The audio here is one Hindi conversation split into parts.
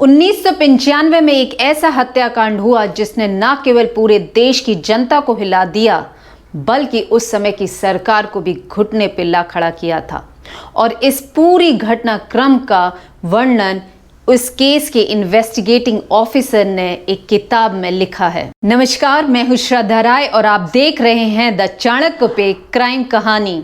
1995 में एक ऐसा हत्याकांड हुआ जिसने न केवल पूरे देश की जनता को हिला दिया बल्कि उस समय की सरकार को भी घुटने पे ला खड़ा किया था। और इस पूरी घटनाक्रम का वर्णन उस केस के इन्वेस्टिगेटिंग ऑफिसर ने एक किताब में लिखा है। नमस्कार, मैं हूं श्रद्धा राय और आप देख रहे हैं द चाणक्य पे क्राइम कहानी।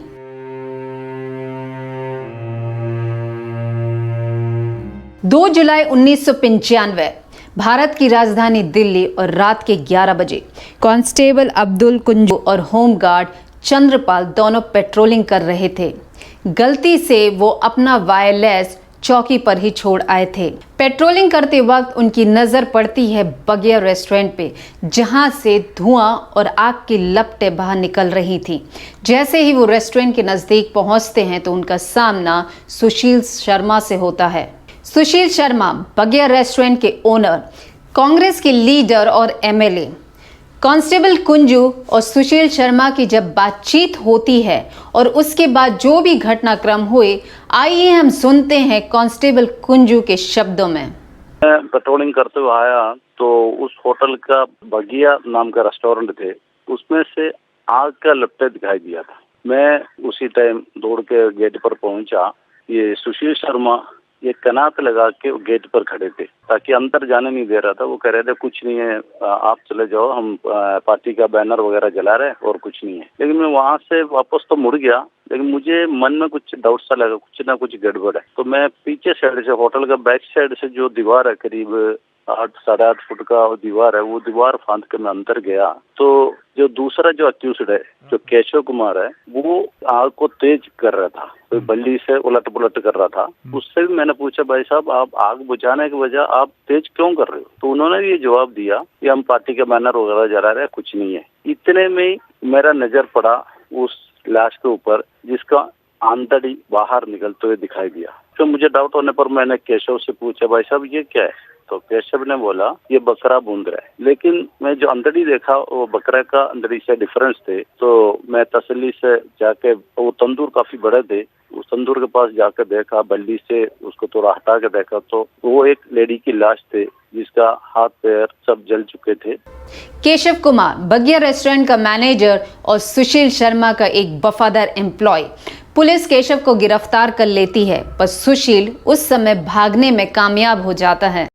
2 जुलाई 1995 भारत की राजधानी दिल्ली और रात के 11 बजे कांस्टेबल अब्दुल कुंजू और होमगार्ड चंद्रपाल दोनों पेट्रोलिंग कर रहे थे। गलती से वो अपना वायरलेस चौकी पर ही छोड़ आए थे। पेट्रोलिंग करते वक्त उनकी नज़र पड़ती है बगिया रेस्टोरेंट पे, जहां से धुआं और आग की लपटें बाहर निकल रही थी। जैसे ही वो रेस्टोरेंट के नज़दीक पहुंचते हैं तो उनका सामना सुशील शर्मा से होता है। सुशील शर्मा बगिया रेस्टोरेंट के ओनर, कांग्रेस के लीडर और एमएलए। कांस्टेबल कुंजू और सुशील शर्मा की जब बातचीत होती है और उसके बाद जो भी घटनाक्रम हुए, आइए हम सुनते हैं कांस्टेबल कुंजू के शब्दों में। मैं पेट्रोलिंग करते हुए आया तो उस होटल का बगिया नाम का रेस्टोरेंट थे, उसमें से आग का लपटे दिखाई दिया था। मैं उसी टाइम दौड़ के गेट पर पहुंचा। ये सुशील शर्मा ये कनात लगा के गेट पर खड़े थे ताकि अंदर जाने नहीं दे रहा था। वो कह रहे थे कुछ नहीं है, आप चले जाओ, हम पार्टी का बैनर वगैरह जला रहे हैं और कुछ नहीं है। लेकिन मैं वहां से वापस तो मुड़ गया, लेकिन मुझे मन में कुछ डाउट सा लगा, कुछ ना कुछ गड़बड़ है। तो मैं पीछे साइड से, होटल का बैक साइड से जो दीवार है, करीब 8-8.5 फुट का दीवार है, वो दीवार फांद के मैं अंदर गया तो जो दूसरा जो अक्यूज्ड है, जो केशव कुमार है, वो आग को तेज कर रहा था, कोई बल्ली से उलट पुलट कर रहा था। उससे भी मैंने पूछा, भाई साहब आप आग बुझाने की वजह आप तेज क्यों कर रहे हो? तो उन्होंने भी ये जवाब दिया कि हम पार्टी का बैनर वगैरह जला रहे हैं, कुछ नहीं है। इतने में मेरा नजर पड़ा उस लाश के ऊपर जिसका आंतड़ी बाहर निकलते हुए दिखाई दिया। तो मुझे डाउट होने पर मैंने केशव से पूछा, भाई साहब ये क्या है? तो केशव ने बोला ये बकरा बूंद रहा है। लेकिन मैं जो अंदड़ी देखा वो बकरा का अंदड़ी से डिफरेंस थे। तो मैं तसल्ली से जाके, वो तंदूर काफी बड़े थे, उस तंदूर के पास जाकर देखा, बल्ली से उसको थोड़ा हटा के देखा तो वो एक लेडी की लाश थे जिसका हाथ पैर सब जल चुके थे। केशव कुमार बगिया रेस्टोरेंट का मैनेजर और सुशील शर्मा का एक वफादार एम्प्लॉय। पुलिस केशव को गिरफ्तार कर लेती है, पर सुशील उस समय भागने में कामयाब हो जाता है।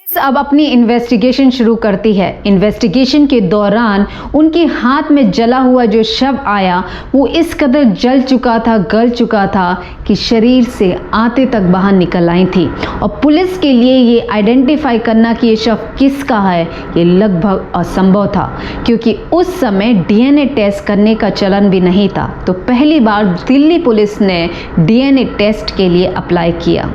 अब अपनी इन्वेस्टिगेशन शुरू करती है। इन्वेस्टिगेशन के दौरान उनके हाथ में जला हुआ जो शव आया वो इस कदर जल चुका था, गल चुका था कि शरीर से आंतें तक बाहर निकल आई थी। और पुलिस के लिए ये आइडेंटिफाई करना कि ये शव किसका है ये लगभग असंभव था, क्योंकि उस समय डीएनए टेस्ट करने का चलन भी नहीं था। तो पहली बार दिल्ली पुलिस ने डीएनए टेस्ट के लिए अप्लाई किया।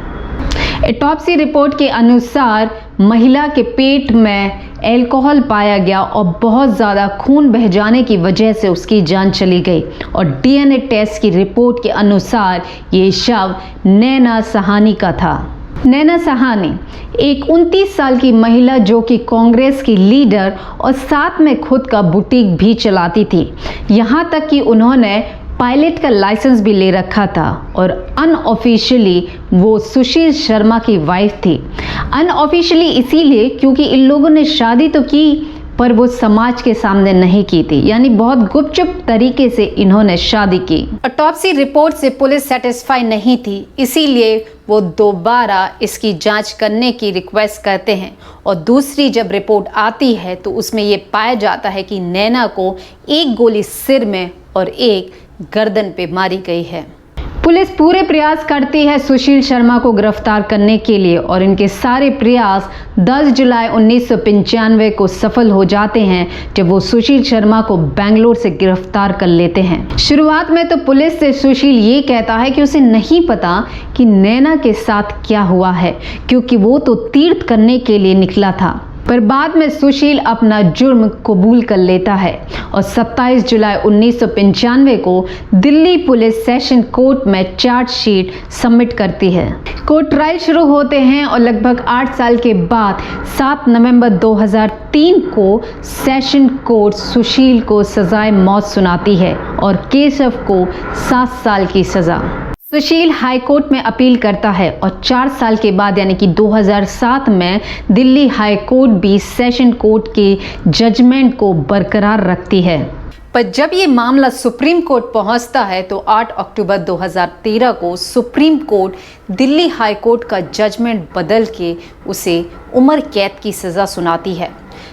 ऑटोप्सी रिपोर्ट के अनुसार महिला के पेट में अल्कोहल पाया गया और बहुत ज़्यादा खून बह जाने की वजह से उसकी जान चली गई। और डीएनए टेस्ट की रिपोर्ट के अनुसार ये शव नैना सहानी का था। नैना सहानी एक 29 साल की महिला जो कि कांग्रेस की लीडर और साथ में खुद का बुटीक भी चलाती थी। यहाँ तक कि उन्होंने पायलट का लाइसेंस भी ले रखा था और अनऑफिशियली वो सुशील शर्मा की वाइफ थी। अनऑफिशियली इसीलिए क्योंकि इन लोगों ने शादी तो की पर वो समाज के सामने नहीं की थी, यानी बहुत गुपचुप तरीके से इन्होंने शादी की। ऑटोप्सी रिपोर्ट से पुलिस सेटिस्फाई नहीं थी, इसीलिए वो दोबारा इसकी जांच करने की रिक्वेस्ट करते हैं। और दूसरी जब रिपोर्ट आती है तो उसमें ये पाया जाता है कि नैना को एक गोली सिर में और एक गर्दन पे मारी गई है। पुलिस पूरे प्रयास करती है सुशील शर्मा को गिरफ्तार करने के लिए और इनके सारे प्रयास 10 जुलाई 1995 को सफल हो जाते हैं जब वो सुशील शर्मा को बेंगलोर से गिरफ्तार कर लेते हैं। शुरुआत में तो पुलिस से सुशील ये कहता है कि उसे नहीं पता कि नैना के साथ क्या हुआ है, क्योंकि वो तो तीर्थ करने के लिए निकला था। पर बाद में सुशील अपना जुर्म कबूल कर लेता है और 27 जुलाई 1995 को दिल्ली पुलिस सेशन कोर्ट में चार्जशीट सबमिट करती है। कोर्ट ट्रायल शुरू होते हैं और लगभग 8 साल के बाद 7 नवंबर 2003 को सेशन कोर्ट सुशील को सजाए मौत सुनाती है और केशव को 7 साल की सजा। सुशील हाईकोर्ट में अपील करता है और 4 साल के बाद यानी कि 2007 में दिल्ली हाईकोर्ट भी सेशन कोर्ट के जजमेंट को बरकरार रखती है। पर जब ये मामला सुप्रीम कोर्ट पहुंचता है तो 8 अक्टूबर 2013 को supreme court Delhi high court का जजमेंट बदल के उसे उम्र कैद की सज़ा सुनाती है।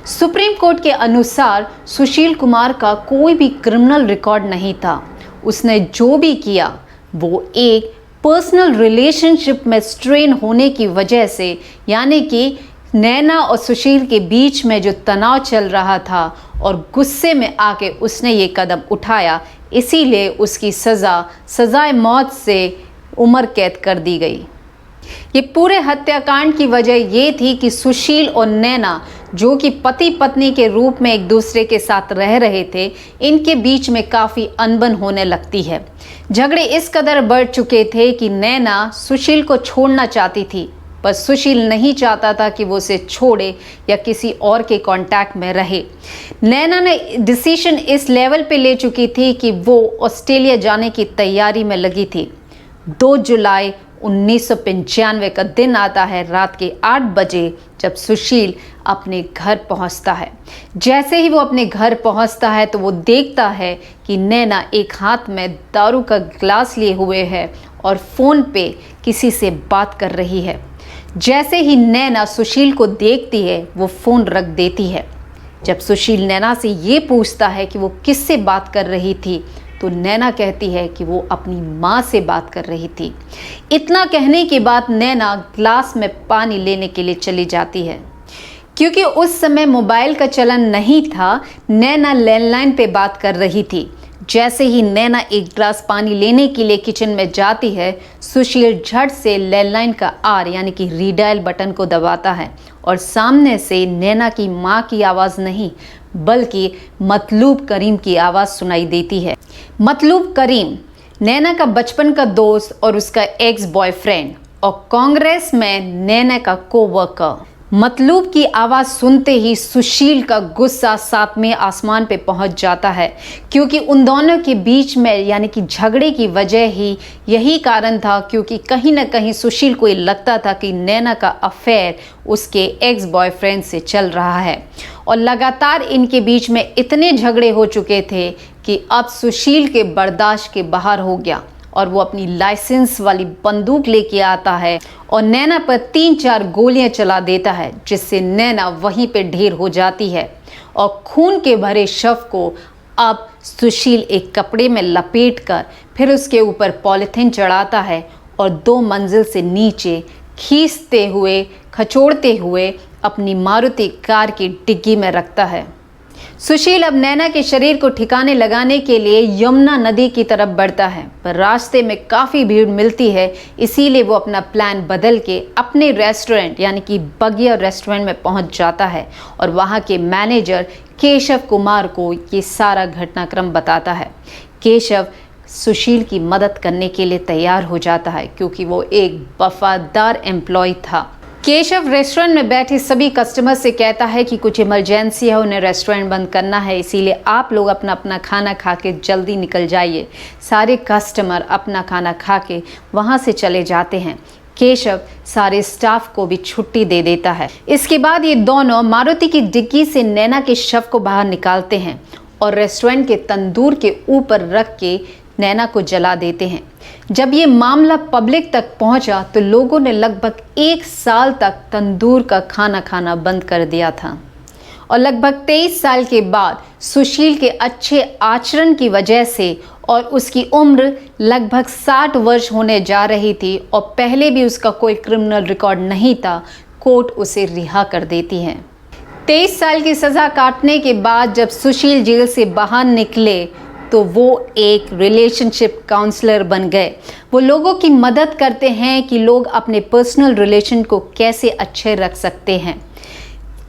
सुप्रीम कोर्ट के अनुसार सुशील कुमार का कोई भी क्रिमिनल रिकॉर्ड नहीं था। उसने जो भी किया वो एक पर्सनल रिलेशनशिप में स्ट्रेन होने की वजह से, यानी कि नैना और सुशील के बीच में जो तनाव चल रहा था और गुस्से में आके उसने ये कदम उठाया, इसीलिए उसकी सज़ाए मौत से उम्र कैद कर दी गई। ये पूरे हत्याकांड की वजह ये थी कि सुशील और नैना जो कि पति पत्नी के रूप में एक दूसरे के साथ रह रहे थे, इनके बीच में काफ़ी अनबन होने लगती है। झगड़े इस कदर बढ़ चुके थे कि नैना सुशील को छोड़ना चाहती थी, पर सुशील नहीं चाहता था कि वो उसे छोड़े या किसी और के कांटेक्ट में रहे। नैना ने डिसीजन इस लेवल पे ले चुकी थी कि वो ऑस्ट्रेलिया जाने की तैयारी में लगी थी। 2 जुलाई 1995 का दिन आता है रात के 8 बजे, जब सुशील अपने घर पहुंचता है। जैसे ही वो अपने घर पहुंचता है तो वो देखता है कि नैना एक हाथ में दारू का ग्लास लिए हुए है और फ़ोन पे किसी से बात कर रही है। जैसे ही नैना सुशील को देखती है वो फ़ोन रख देती है। जब सुशील नैना से ये पूछता है कि वो किससे बात कर रही थी, तो नैना कहती है कि वो अपनी माँ से बात कर रही थी। इतना कहने के बाद नैना ग्लास में पानी लेने के लिए चली जाती है। क्योंकि उस समय मोबाइल का चलन नहीं था, नैना लैंडलाइन पे बात कर रही थी। जैसे ही नैना एक ग्लास पानी लेने के लिए किचन में जाती है, सुशील झट से लैंडलाइन का आर यानी कि रीडायल बटन को दबाता है और सामने से नैना की माँ की आवाज़ नहीं बल्कि मतलूब करीम की आवाज़ सुनाई देती है। मतलूब करीम नैना का बचपन का दोस्त और उसका एक्स बॉयफ्रेंड और कांग्रेस में नैना का कोवर्कर। मतलूब की आवाज़ सुनते ही सुशील का गुस्सा 7वें आसमान पे पहुंच जाता है, क्योंकि उन दोनों के बीच में यानी कि झगड़े की वजह ही यही कारण था, क्योंकि कहीं ना कहीं सुशील को ये लगता था कि नैना का अफेयर उसके एक्स बॉयफ्रेंड से चल रहा है और लगातार इनके बीच में इतने झगड़े हो चुके थे कि अब सुशील के बर्दाश्त के बाहर हो गया और वो अपनी लाइसेंस वाली बंदूक लेके आता है और नैना पर 3-4 गोलियां चला देता है, जिससे नैना वहीं पे ढेर हो जाती है और खून के भरे शव को अब सुशील एक कपड़े में लपेटकर फिर उसके ऊपर पॉलीथीन चढ़ाता है और 2 मंजिल से नीचे खींचते हुए खचोड़ते हुए अपनी मारुति कार की डिग्गी में रखता है। सुशील अब नैना के शरीर को ठिकाने लगाने के लिए यमुना नदी की तरफ बढ़ता है, पर रास्ते में काफ़ी भीड़ मिलती है, इसीलिए वो अपना प्लान बदल के अपने रेस्टोरेंट यानी कि बगिया रेस्टोरेंट में पहुंच जाता है और वहां के मैनेजर केशव कुमार को ये सारा घटनाक्रम बताता है। केशव सुशील की मदद करने के लिए तैयार हो जाता है, क्योंकि वो एक वफादार एम्प्लॉय था। केशव रेस्टोरेंट में बैठे सभी कस्टमर से कहता है कि कुछ इमरजेंसी है, उन्हें रेस्टोरेंट बंद करना है, इसीलिए आप लोग अपना अपना खाना खा के जल्दी निकल जाइए। सारे कस्टमर अपना खाना खा के वहाँ से चले जाते हैं। केशव सारे स्टाफ को भी छुट्टी दे देता है। इसके बाद ये दोनों मारुति की डिग्गी से नैना के शव को बाहर निकालते हैं और रेस्टोरेंट के तंदूर के ऊपर रख के नैना को जला देते हैं। जब ये मामला पब्लिक तक पहुंचा तो लोगों ने लगभग 1 साल तक तंदूर का खाना खाना बंद कर दिया था और लगभग 23 साल के बाद सुशील के अच्छे आचरण की वजह से और उसकी उम्र लगभग 60 वर्ष होने जा रही थी और पहले भी उसका कोई क्रिमिनल रिकॉर्ड नहीं था, कोर्ट उसे रिहा कर देती है। 23 साल की सज़ा काटने के बाद जब सुशील जेल से बाहर निकले तो वो एक रिलेशनशिप काउंसलर बन गए। वो लोगों की मदद करते हैं कि लोग अपने पर्सनल रिलेशन को कैसे अच्छे रख सकते हैं।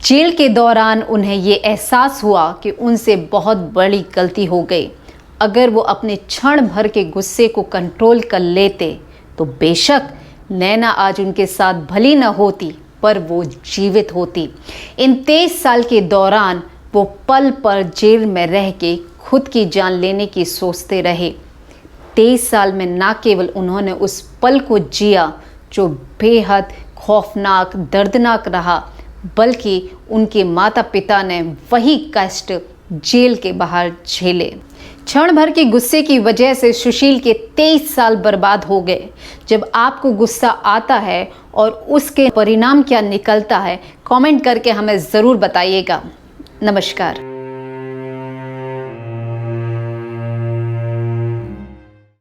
जेल के दौरान उन्हें ये एहसास हुआ कि उनसे बहुत बड़ी गलती हो गई। अगर वो अपने क्षण भर के गुस्से को कंट्रोल कर लेते तो बेशक नैना आज उनके साथ भली न होती, पर वो जीवित होती। इन 23 साल के दौरान वो पल पर जेल में रह के खुद की जान लेने की सोचते रहे। 23 साल में ना केवल उन्होंने उस पल को जिया जो बेहद खौफनाक, दर्दनाक रहा, बल्कि उनके माता पिता ने वही कष्ट जेल के बाहर झेले। क्षण भर के गुस्से की वजह से सुशील के 23 साल बर्बाद हो गए। जब आपको गुस्सा आता है और उसके परिणाम क्या निकलता है, कमेंट करके हमें ज़रूर बताइएगा। नमस्कार।